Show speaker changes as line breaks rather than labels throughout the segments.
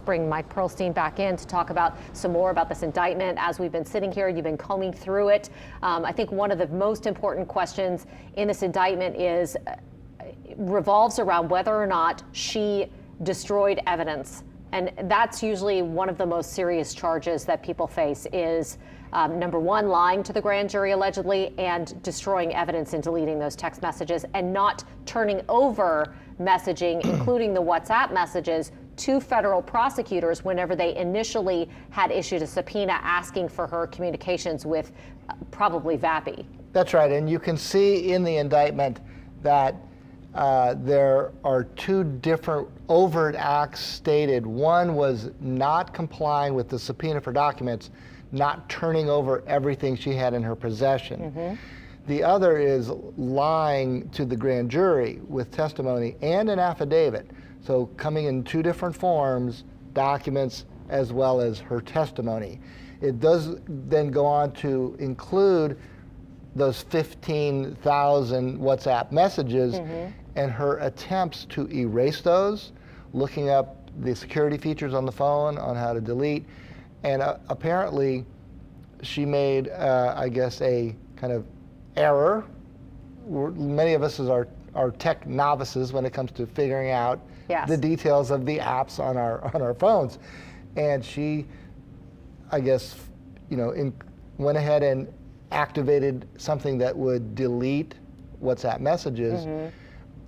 bring Mike Perlstein back in to talk about some more about this indictment. As we've been sitting here, you've been combing through it. I think one of the most important questions in this indictment revolves around whether or not she destroyed evidence. And that's usually one of the most serious charges that people face is, number one, lying to the grand jury allegedly and destroying evidence and deleting those text messages and not turning over messaging, including the WhatsApp messages, to federal prosecutors whenever they initially had issued a subpoena asking for her communications with probably Vappy.
That's right, and you can see in the indictment that there are two different overt acts stated. One was not complying with the subpoena for documents, not turning over everything she had in her possession. Mm-hmm. The other is lying to the grand jury with testimony and an affidavit. So coming in two different forms, documents as well as her testimony. It does then go on to include those 15,000 WhatsApp messages and her attempts to erase those, looking up the security features on the phone on how to delete. And apparently she made, I guess, a kind of error. Many of us are tech novices when it comes to figuring out the details of the apps on our phones. And she, I guess, went ahead and activated something that would delete WhatsApp messages,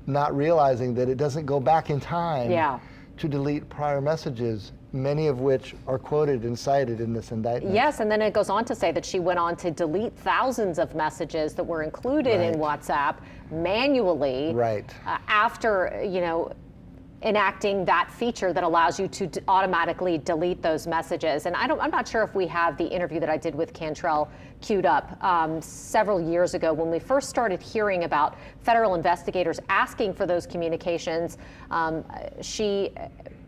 not realizing that it doesn't go back in time to delete prior messages, many of which are quoted and cited in this indictment.
Yes, and then it goes on to say that she went on to delete thousands of messages that were included in WhatsApp manually after, enacting that feature that allows you to automatically delete those messages. And I'm not sure if we have the interview that I did with Cantrell queued up several years ago when we first started hearing about federal investigators asking for those communications. She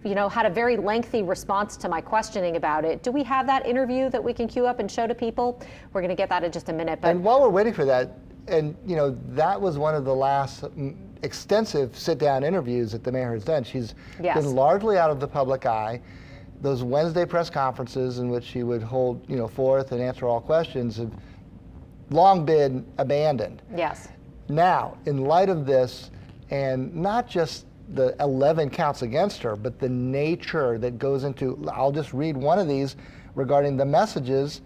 had a very lengthy response to my questioning about it. Do we have that interview that we can queue up and show to people? We're going to get that in just a minute. But
and while we're waiting for that, and that was one of the last extensive sit-down interviews that the mayor has done. She's been largely out of the public eye. Those Wednesday press conferences in which she would hold forth and answer all questions have long been abandoned.
Yes.
Now, in light of this, and not just the 11 counts against her, but the nature that goes into, I'll just read one of these regarding the messages.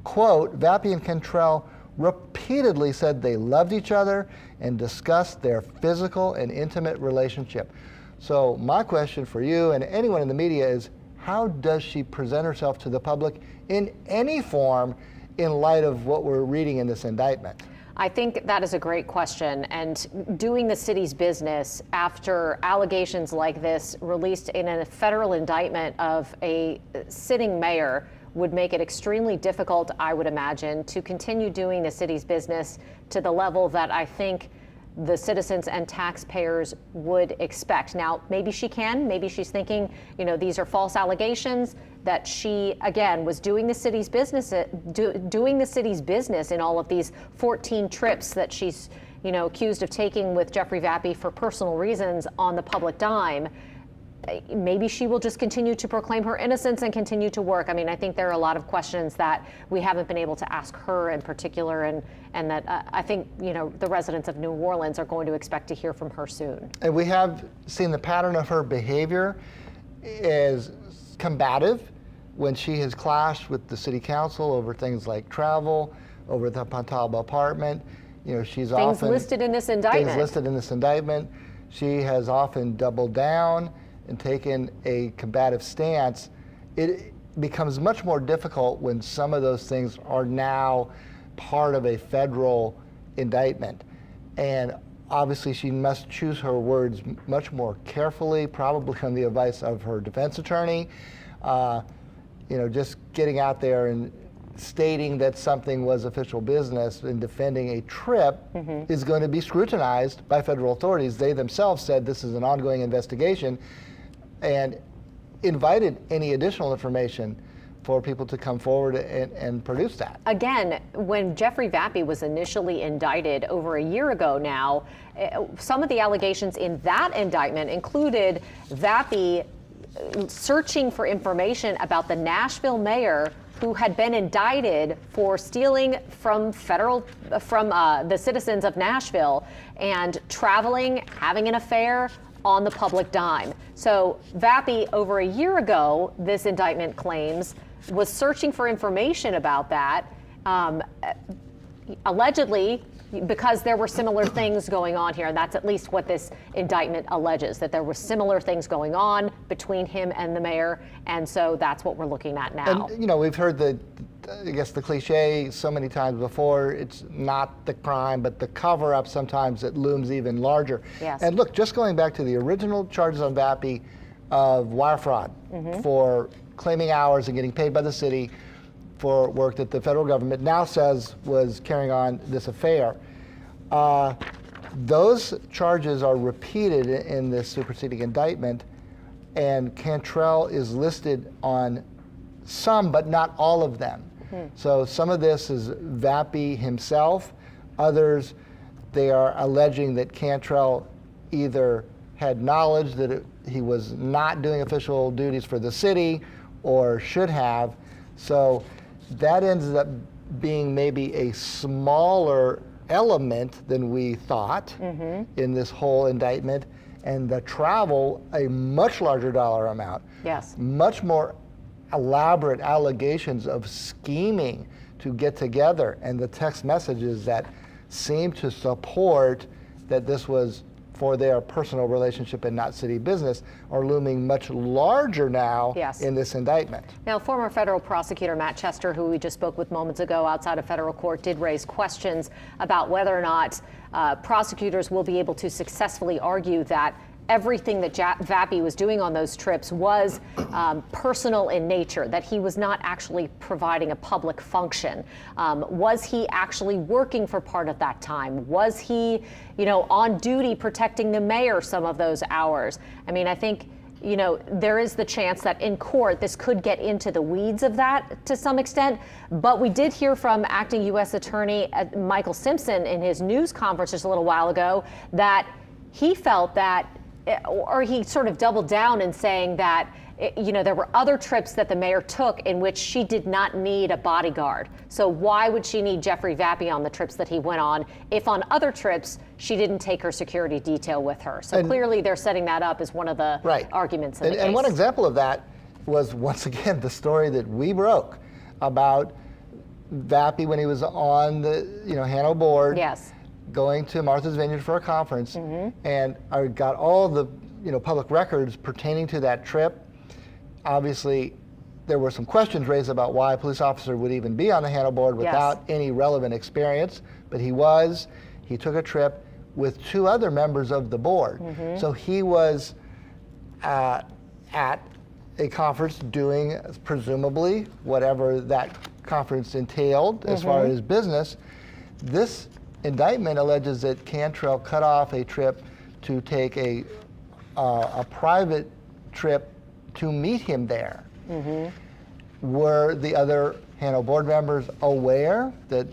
Quote, Vappie and Cantrell repeatedly said they loved each other and discussed their physical and intimate relationship. So my question for you and anyone in the media is, how does she present herself to the public in any form in light of what we're reading in this indictment?
I think that is a great question, and doing the city's business after allegations like this released in a federal indictment of a sitting mayor would make it extremely difficult, I would imagine, to continue doing the city's business to the level that I think the citizens and taxpayers would expect. Now, maybe she can, maybe she's thinking, these are false allegations, that she, again, was doing the city's business, doing the city's business in all of these 14 trips that she's, accused of taking with Jeffrey Vappie for personal reasons on the public dime. Maybe she will just continue to proclaim her innocence and continue to work. I mean, I think there are a lot of questions that we haven't been able to ask her in particular, and that I think, the residents of New Orleans are going to expect to hear from her soon.
And we have seen the pattern of her behavior is combative when she has clashed with the city council over things like travel, over the Pontalba apartment. She's often
things listed in this indictment.
Things listed in this indictment. She has often doubled down and taken a combative stance. It becomes much more difficult when some of those things are now part of a federal indictment. And obviously she must choose her words much more carefully, probably on the advice of her defense attorney. Just getting out there and stating that something was official business and defending a trip is going to be scrutinized by federal authorities. They themselves said this is an ongoing investigation and invited any additional information for people to come forward and produce that.
Again, when Jeffrey Vappie was initially indicted over a year ago now, some of the allegations in that indictment included Vappie searching for information about the Nashville mayor who had been indicted for stealing from the citizens of Nashville and traveling, having an affair on the public dime. So Vappy, over a year ago, this indictment claims, was searching for information about that, allegedly because there were similar things going on here. And that's at least what this indictment alleges, that there were similar things going on between him and the mayor. And so that's what we're looking at now.
And, we've heard the cliche so many times before, it's not the crime, but the cover-up, sometimes it looms even larger.
Yes.
And look, just going back to the original charges on Vappy of wire fraud for claiming hours and getting paid by the city for work that the federal government now says was carrying on this affair. Those charges are repeated in this superseding indictment, and Cantrell is listed on some, but not all of them. So some of this is Vappy himself. Others, they are alleging that Cantrell either had knowledge that he was not doing official duties for the city or should have. So that ends up being maybe a smaller element than we thought in this whole indictment, and the travel, a much larger dollar amount.
Yes.
Much more elaborate allegations of scheming to get together, and the text messages that seem to support that this was for their personal relationship and not city business are looming much larger now in this indictment.
Now, former federal prosecutor Matt Chester, who we just spoke with moments ago outside of federal court, did raise questions about whether or not prosecutors will be able to successfully argue that everything that Vappy was doing on those trips was personal in nature, that he was not actually providing a public function. Was he actually working for part of that time? Was he, on duty protecting the mayor some of those hours? I mean, I think, there is the chance that in court this could get into the weeds of that to some extent. But we did hear from acting U.S. Attorney Michael Simpson in his news conference just a little while ago that he felt that, or he sort of doubled down in saying that, there were other trips that the mayor took in which she did not need a bodyguard. So why would she need Jeffrey Vappy on the trips that he went on if on other trips she didn't take her security detail with her? So clearly they're setting that up as one of the arguments in the case.
And one example of that was, once again, the story that we broke about Vappy when he was on the Hano board.
Yes.
Going to Martha's Vineyard for a conference, and I got all the public records pertaining to that trip. Obviously, there were some questions raised about why a police officer would even be on the Hano board without any relevant experience, but he was. He took a trip with two other members of the board. So he was at a conference doing presumably whatever that conference entailed as far as business. This indictment alleges that Cantrell cut off a trip to take a private trip to meet him there. Were the other Hano board members aware that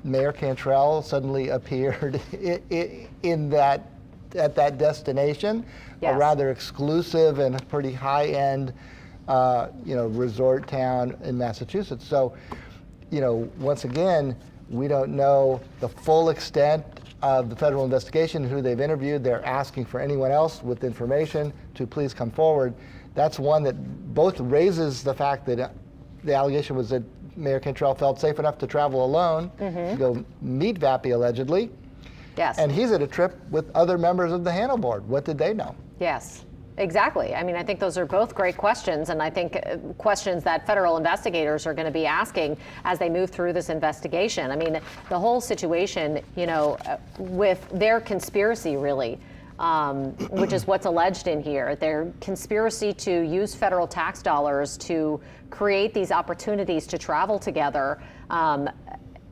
Mayor Cantrell suddenly appeared at that destination, a rather exclusive and pretty high-end resort town in Massachusetts? So, once again, we don't know the full extent of the federal investigation, who they've interviewed. They're asking for anyone else with information to please come forward. That's one that both raises the fact that the allegation was that Mayor Cantrell felt safe enough to travel alone to go meet Vappy, allegedly.
Yes.
And he's at a trip with other members of the Hano board. What did they know?
Yes. Exactly. I mean, I think those are both great questions, and I think questions that federal investigators are going to be asking as they move through this investigation. I mean, the whole situation, with their conspiracy, really, which is what's alleged in here, their conspiracy to use federal tax dollars to create these opportunities to travel together,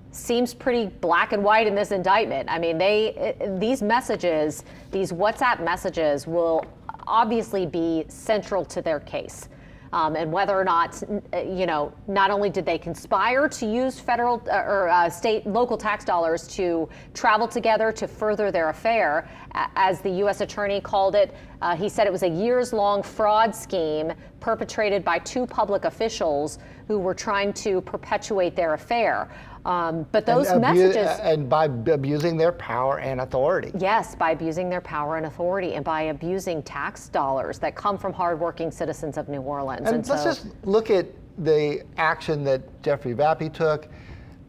seems pretty black and white in this indictment. I mean, these messages, these WhatsApp messages, will obviously be central to their case. And whether or not, not only did they conspire to use federal or state, local tax dollars to travel together to further their affair, as the U.S. attorney called it, He said it was a years-long fraud scheme perpetrated by two public officials who were trying to perpetuate their affair. But those messages...
And by abusing their power and authority.
Yes, by abusing their power and authority, and by abusing tax dollars that come from hardworking citizens of New Orleans.
And let's just look at the action that Jeffrey Vappie took.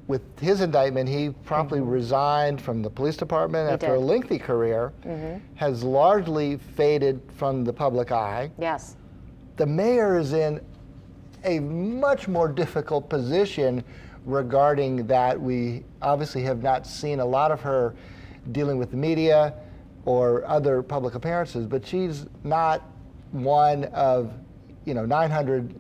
With his indictment, he promptly resigned from the police department after a lengthy career, has largely faded from the public eye.
Yes.
The mayor is in a much more difficult position regarding that. We obviously have not seen a lot of her dealing with the media or other public appearances, but she's not one of 900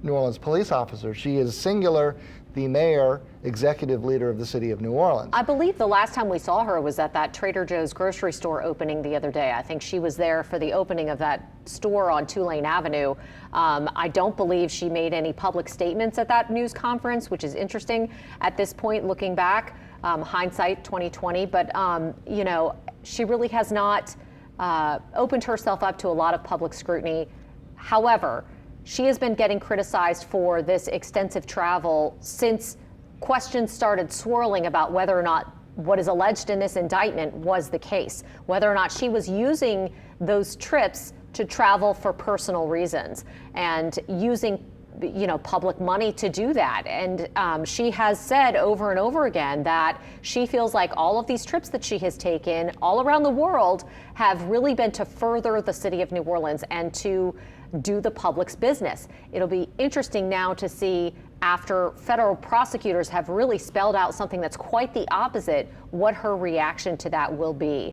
New Orleans police officers. She is singular, the mayor, executive leader of the city of New Orleans.
I believe the last time we saw her was at that Trader Joe's grocery store opening the other day. I think she was there for the opening of that store on Tulane Avenue. I don't believe she made any public statements at that news conference, which is interesting at this point looking back, hindsight 2020. But, she really has not opened herself up to a lot of public scrutiny. However, she has been getting criticized for this extensive travel since questions started swirling about whether or not what is alleged in this indictment was the case, whether or not she was using those trips to travel for personal reasons and using public money to do that. And she has said over and over again that she feels like all of these trips that she has taken all around the world have really been to further the city of New Orleans and to do the public's business. It'll be interesting now to see, after federal prosecutors have really spelled out something that's quite the opposite, what her reaction to that will be.